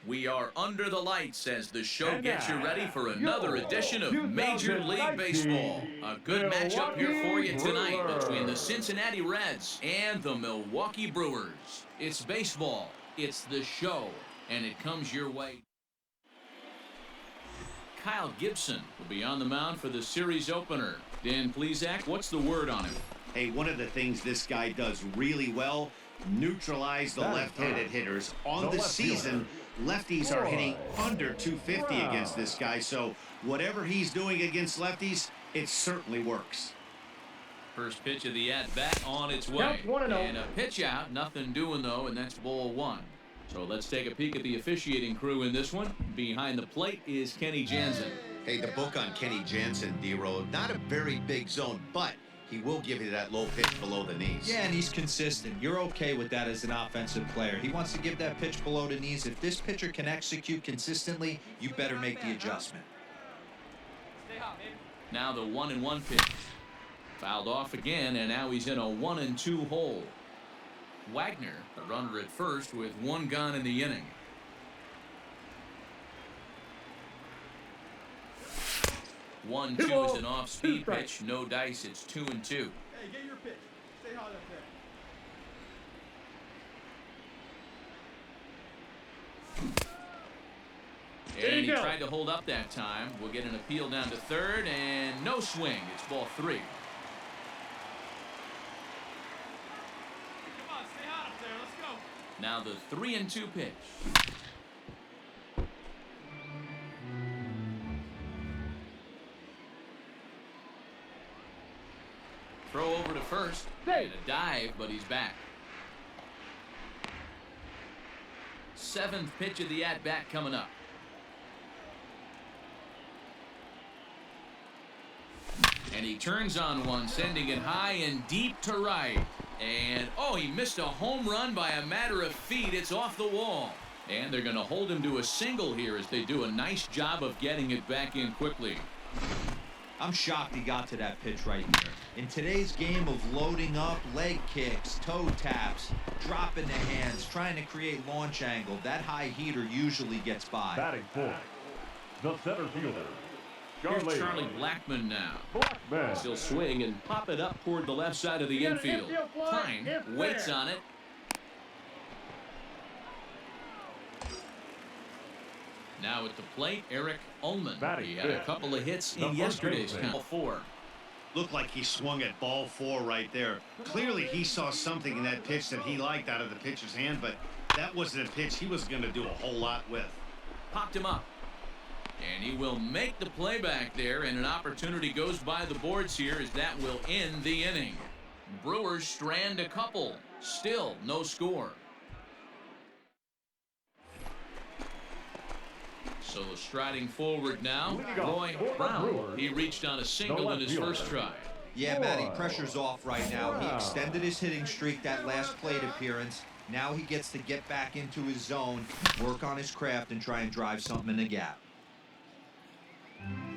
We are under the lights as the show gets you ready for another edition of Major League Baseball. A good matchup here for you tonight between the Cincinnati Reds and the Milwaukee Brewers. It's baseball, it's the show, and it comes your way. Kyle Gibson will be on the mound for the series opener. Dan Plesac, what's the word on him? Hey, one of the things this guy does really well, neutralize the left-handed hitters. On the season, lefties are hitting under 250 against this guy, so whatever he's doing against lefties, it certainly works. First pitch of the at-bat on its way. And a pitch out, nothing doing though, and that's ball one. So let's take a peek at the officiating crew in this one. Behind the plate is Kenny Jansen. Hey, the book on Kenny Jansen, D-Roll, not a very big zone, but he will give you that low pitch below the knees. Yeah, and he's consistent. You're okay with that as an offensive player. He wants to give that pitch below the knees. If this pitcher can execute consistently, you better make the adjustment. Stay hot, baby. Now the 1-1 pitch. Fouled off again, and now he's in a 1-2 hole. Wagner, a runner at first with one gone in the inning. One, two is an off-speed pitch. No dice. It's 2-2. Hey, get your pitch. Stay hot up there. And he tried to hold up that time. We'll get an appeal down to third, and no swing. It's ball 3. Come on, stay hot up there. Let's go. Now the 3-2 pitch. Throw over to first. And a dive, but he's back. 7th pitch of the at-bat coming up. And he turns on one, sending it high and deep to right. And, oh, he missed a home run by a matter of feet. It's off the wall. And they're going to hold him to a single here as they do a nice job of getting it back in quickly. I'm shocked he got to that pitch right there. In today's game of loading up, leg kicks, toe taps, dropping the hands, trying to create launch angle, that high heater usually gets by. Batting fourth, the center fielder. Here's Charlie Blackmon now. He'll swing and pop it up toward the left side of the infield. Klein waits on it. Now at the plate, Eric Ullman. He had a couple of hits in yesterday's count. 4. Looked like he swung at ball 4 right there. Clearly he saw something in that pitch that he liked out of the pitcher's hand, but that wasn't a pitch he was going to do a whole lot with. Popped him up. And he will make the play back there, and an opportunity goes by the boards here as that will end the inning. Brewers strand a couple. Still no score. So striding forward now, Roy Brown. He reached on a single in his first try. Yeah, Matty, pressure's off right now. He extended his hitting streak that last plate appearance. Now he gets to get back into his zone, work on his craft, and try and drive something in the gap.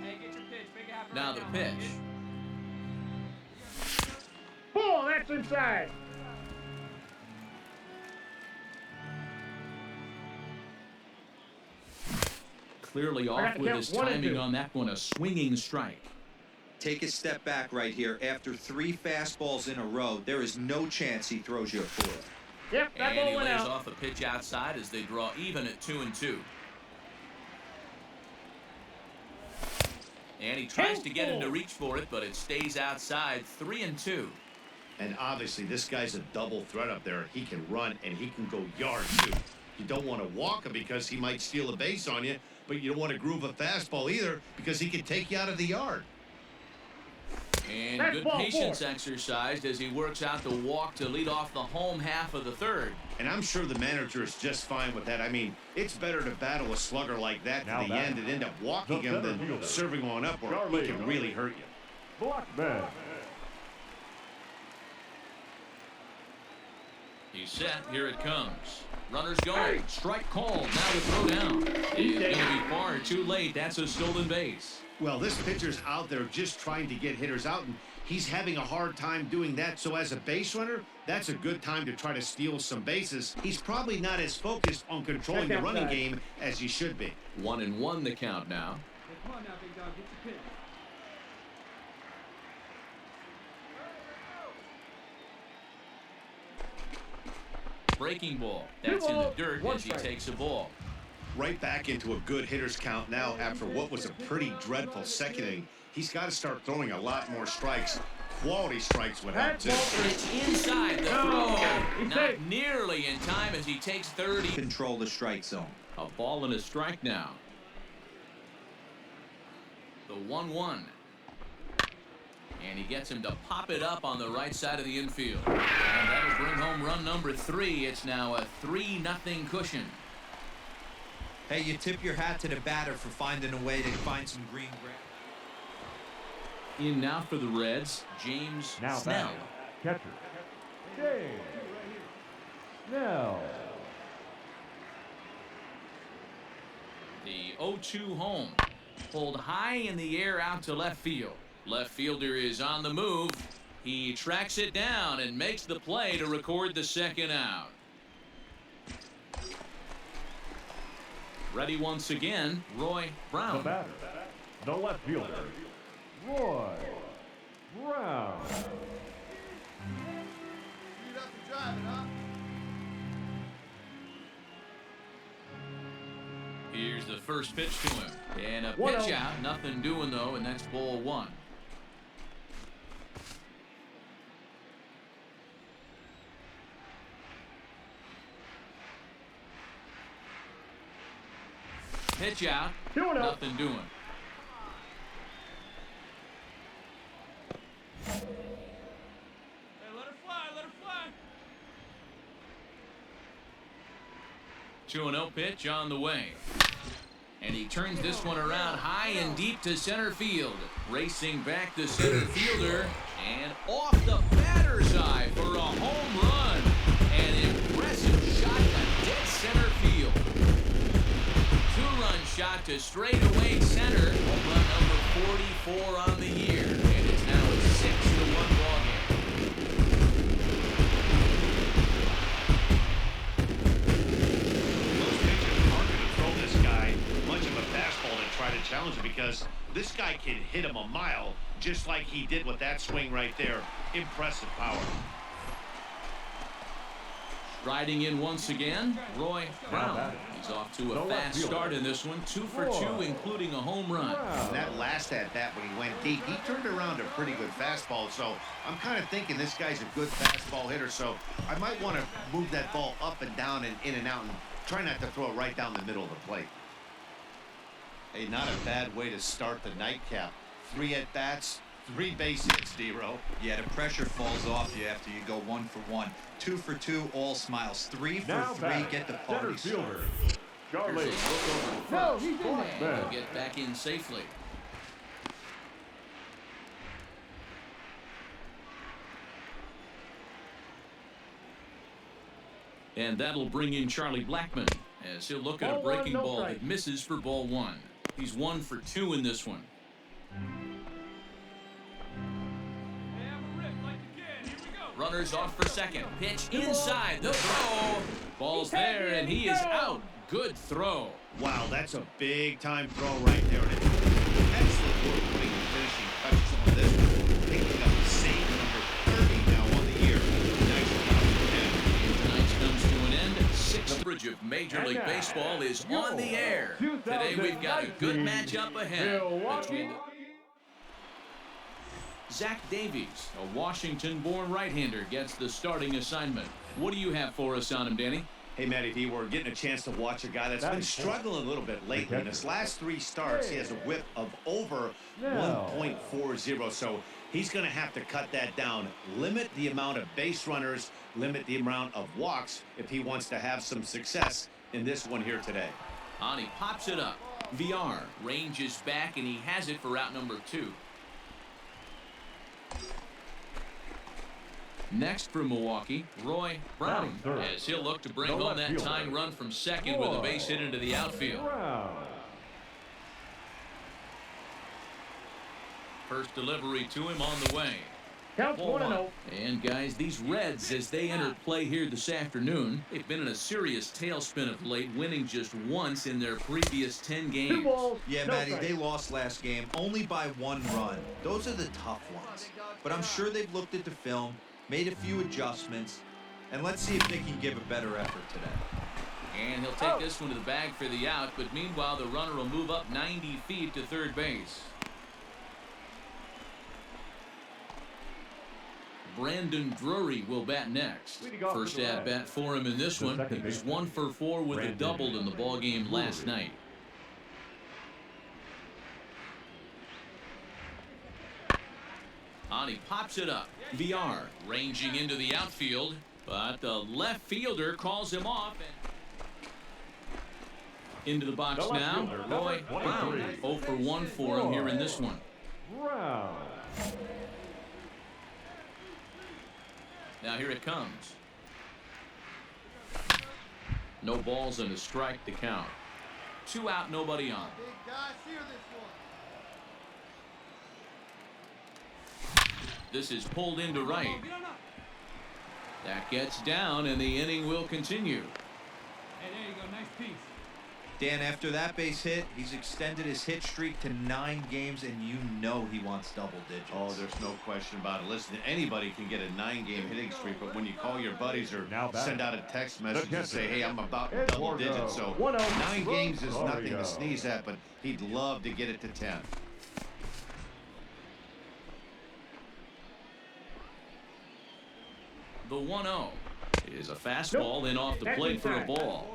Hey, get your pitch. Make it happen. Now the pitch. Ball, that's inside. Clearly off with his timing on that one, a swinging strike. Take a step back right here. After 3 fastballs in a row, there is no chance he throws you a 4. Yep, that And ball he went lays out. off a pitch outside as they draw even at 2-2. And he tries to get him to reach for it, but it stays outside. 3-2. And obviously this guy's a double threat up there. He can run and he can go yard too. You don't want to walk him because he might steal a base on you, but you don't want to groove a fastball either because he can take you out of the yard. And That's good ball patience 4. exercised as he works out the walk to lead off the home half of the third. And I'm sure the manager is just fine with that. I mean, it's better to battle a slugger like that Now to the end and end up walking him than fielder, serving one up where he can really hurt you. Blackman. He's set. Here it comes. Runners going. Strike called. Now to throw down. He's going to be far too late. That's a stolen base. Well, this pitcher's out there just trying to get hitters out, and He's having a hard time doing that. So as a base runner, that's a good time to try to steal some bases. He's probably not as focused on controlling the running game as he should be. 1-1 the count now. Hey, come on now, big dog. Get your pitch. Breaking ball. That's in the dirt as he takes a ball. Right back into a good hitter's count now after what was a pretty dreadful second inning. He's got to start throwing a lot more strikes. Quality strikes would help too. It's inside the throw. Not nearly in time as he takes 30. Control the strike zone. A ball and a strike now. The 1-1. And he gets him to pop it up on the right side of the infield. And that'll bring home run number 3. It's now a 3-0 cushion. Hey, you tip your hat to the batter for finding a way to find some green grass. In now for the Reds, James Now Snell. Catcher. James Snell. The 0-2 home. Pulled high in the air out to left field. Left fielder is on the move. He tracks it down and makes the play to record the second out. Ready once again, Roy The Brown. batter. The left fielder. Roy Brown. Speed up and drive it, huh? Here's the first pitch to him. And a 1-0. pitch out. Nothing doing, though, and that's ball 1. Pitch out. 2-0. Nothing doing. Hey, let her fly, let her fly. 2-0 pitch on the way. And he turns this one around high and deep to center field. Racing back the center fielder. And off the batter's eye for a home run. An impressive shot to dead center field. 2-run shot to straightaway center. Home run number 44 on the year. And it's now a 6-1 ball game. Most pitchers aren't going to throw this guy much of a fastball to try to challenge him because this guy can hit him a mile just like he did with that swing right there. Impressive power. Riding in once again, Roy Brown. He's off to a fast start in this one. 2 for 2, including a home run. That last at-bat when he went deep, he turned around a pretty good fastball. So I'm kind of thinking this guy's a good fastball hitter. So I might want to move that ball up and down and in and out and try not to throw it right down the middle of the plate. Hey, not a bad way to start the nightcap. 3 at-bats, 3 base hits, D-Row. Yeah, the pressure falls off you after you go 1 for 1. 2 for 2, all smiles. 3 for Now 3, batter. get the Center party fielder. started. Here's a Charlie. look over to No, first. he's in And there. he'll get back in safely. And that'll bring in Charlie Blackmon as he'll look at a Ball one, breaking no ball strike. that misses for ball 1. He's 1 for 2 in this one. Hey, have a rip like you can. Here we go. Runners off for second. Pitch inside the throw. Ball's there and he is out. Good throw. Wow, that's a big-time throw right there. And excellent work putting the finishing touches on this one. Picking up the same number 30 now on the year. Nice job. Tonight's comes to an end. 6th coverage of Major League Baseball is on the air. Today we've got a good matchup ahead between Zach Davies, a Washington-born right-hander, gets the starting assignment. What do you have for us on him, Danny? Hey, Matty V, we're getting a chance to watch a guy that's been struggling a little bit lately. In his last 3 starts, he has a whip of over 1.40, so he's going to have to cut that down. Limit the amount of base runners, limit the amount of walks if he wants to have some success in this one here today. On he pops it up. VR ranges back, and he has it for out number 2. Next for Milwaukee, Roy Brown, as he'll look to bring home that tying run from second with a base hit into the outfield. Brown. First delivery to him on the way. Count Ball 1-0. And guys, these Reds, as they enter play here this afternoon, they've been in a serious tailspin of late, winning just once in their previous 10 2 games. balls. Yeah, no Matty, strikes. they lost last game only by 1 run. Those are the tough ones. But I'm sure they've looked at the film, made a few adjustments, and let's see if they can give a better effort today. And he'll take this one to the bag for the out, but meanwhile, the runner will move up 90 feet to third base. Brandon Drury will bat next. First at bat for him in this one. He was 1 for 4 with a double in the ballgame last night. On he pops it up. VR ranging into the outfield, but the left fielder calls him off. Into the box now. Roy Brown 0 for 1 for him here in this one. Brown. Now here it comes. No balls and a strike to count. 2 out, nobody on. This is pulled into right. That gets down, and the inning will continue. Hey, there you go. Nice piece. Dan, after that base hit, he's extended his hit streak to 9 games, and you know he wants double digits. Oh, there's no question about it. Listen, anybody can get a 9-game hitting streak, but when you call your buddies or send out a text message and say, hey, I'm about double digits, so 9 games is nothing to sneeze at, but he'd love to get it to 10. The 1-0 is a fastball in off the plate for a ball.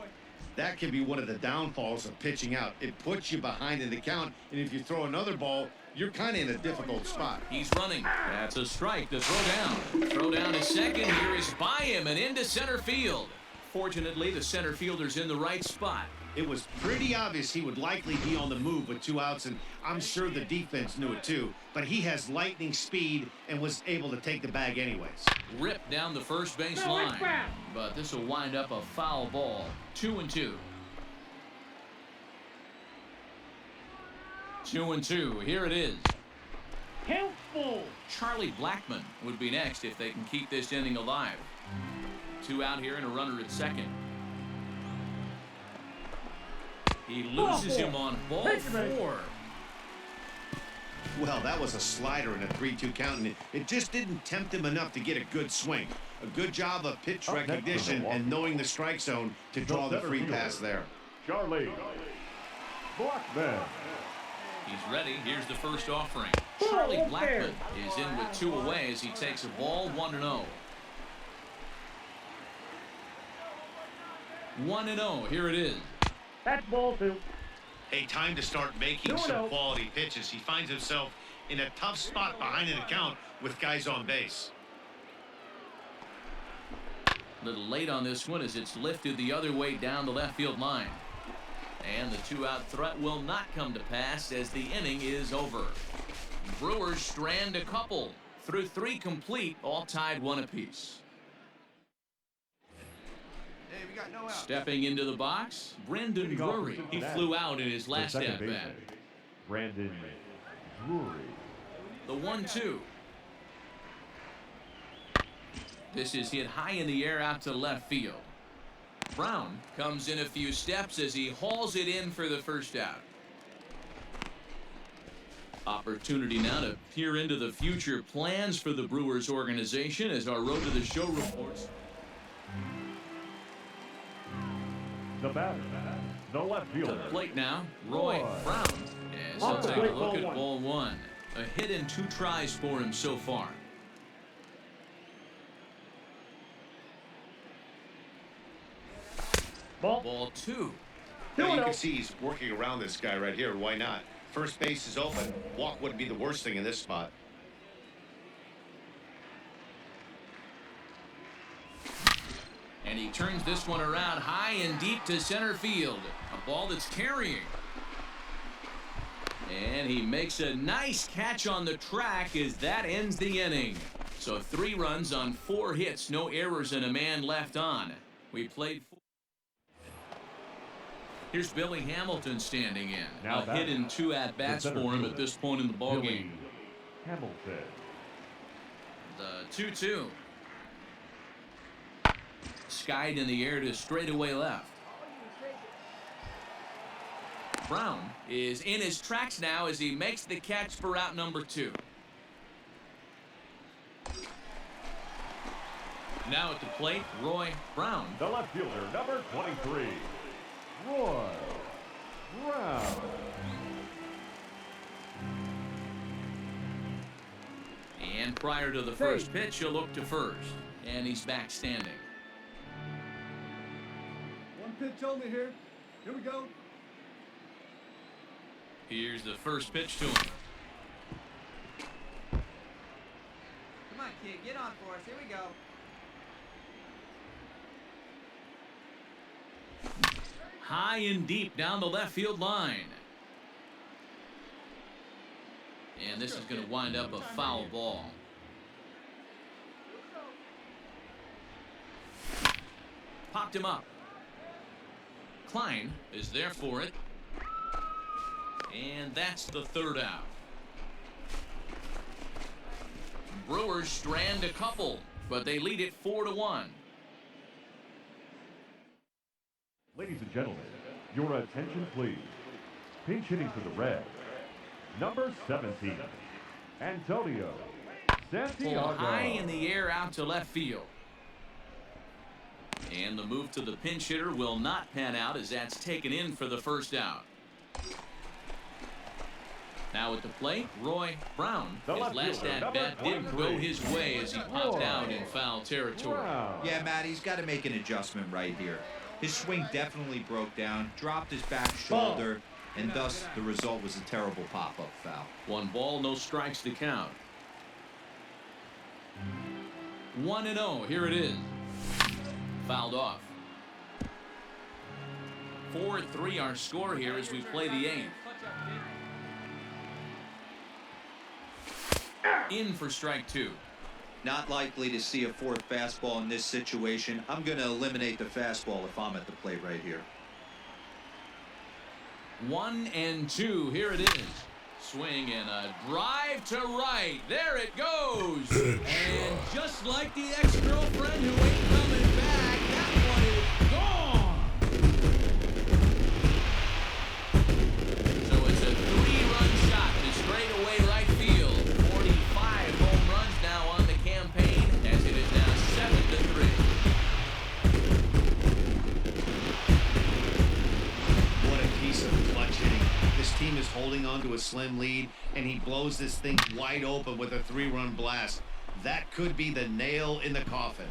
That can be one of the downfalls of pitching out. It puts you behind in the count, and if you throw another ball, you're kind of in a difficult spot. He's running. That's a strike to throw down. Throw down to second. Here is by him and into center field. Fortunately, the center fielder's in the right spot. It was pretty obvious he would likely be on the move with 2 outs, and I'm sure the defense knew it too. But he has lightning speed and was able to take the bag anyways. Ripped down the first base line. But this will wind up a foul ball. 2-2. 2-2. Here it is. Count full. Charlie Blackmon would be next if they can keep this inning alive. 2 out here and a runner at second. He loses him on ball 4. Well, that was a slider in a 3-2 count, and it just didn't tempt him enough to get a good swing. A good job of pitch recognition and knowing the strike zone to draw the free pass there. Charlie Blackmon. He's ready. Here's the first offering. Charlie Blackmon is in with 2 away as he takes a ball 1-0. 1-0. Here it is. That's ball 2. Hey, time to start making some quality pitches. He finds himself in a tough spot behind an account with guys on base. A little late on this one as it's lifted the other way down the left field line. And the 2-out threat will not come to pass as the inning is over. Brewers strand a couple through 3 complete, all tied 1 apiece. Hey, we got no out. Stepping into the box, Brandon Drury. He flew out in his last at bat. Brandon Drury. The 1-2. This is hit high in the air out to left field. Brown comes in a few steps as he hauls it in for the first out. Opportunity now to peer into the future plans for the Brewers organization as our Road to the Show reports. The batter, the left To fielder. the plate now, Roy Brown. As he'll take a look at ball 1. A hit and 2 tries for him so far. Ball 2. Now you can see he's working around this guy right here. Why not? First base is open. Walk wouldn't be the worst thing in this spot. And he turns this one around high and deep to center field. A ball that's carrying. And he makes a nice catch on the track as that ends the inning. So 3 runs on 4 hits, no errors, and a man left on. We played 4. Here's Billy Hamilton standing in. Now a hit and 2 at-bats for him at this point in the ballgame. Hamilton. The 2-2. Skied in the air to straightaway left. Brown is in his tracks now as he makes the catch for out number 2. Now at the plate, Roy Brown. The left fielder, number 23, Roy Brown. And prior to the first pitch, he'll look to first. And he's back standing. One pitch only here. Here we go. Here's the first pitch to him. Come on, kid. Get on for us. Here we go. High and deep down the left field line. And this is going to wind up a foul ball. Popped him up. Klein is there for it. And that's the third out. Brewers strand a couple, but they lead it 4-1. Ladies and gentlemen, your attention please. Pinch hitting for the Reds, number 17, Antonio Santiago. Pulled high in the air out to left field. And the move to the pinch hitter will not pan out as that's taken in for the first out. Now at the plate, Roy Brown. His last at-bat didn't go his way as he popped out in foul territory. Yeah, Matt, he's got to make an adjustment right here. His swing definitely broke down, dropped his back shoulder, and thus the result was a terrible pop-up foul. 1 ball, no strikes to count. 1-0, here it is. Fouled off. 4-3 our score here as we play the 8th. In for strike 2. Not likely to see a fourth fastball in this situation. I'm going to eliminate the fastball if I'm at the plate right here. 1-2, here it is. Swing and a drive to right. There it goes. And just like the ex-girlfriend who ain't coming back, that one is gone. So it's a 3-run shot to straightaway right field. 45 home runs now on the campaign as it is now 7-3. What a piece of clutch hitting. This team is holding on to a slim lead, and he blows this thing wide open with a 3-run blast. That could be the nail in the coffin.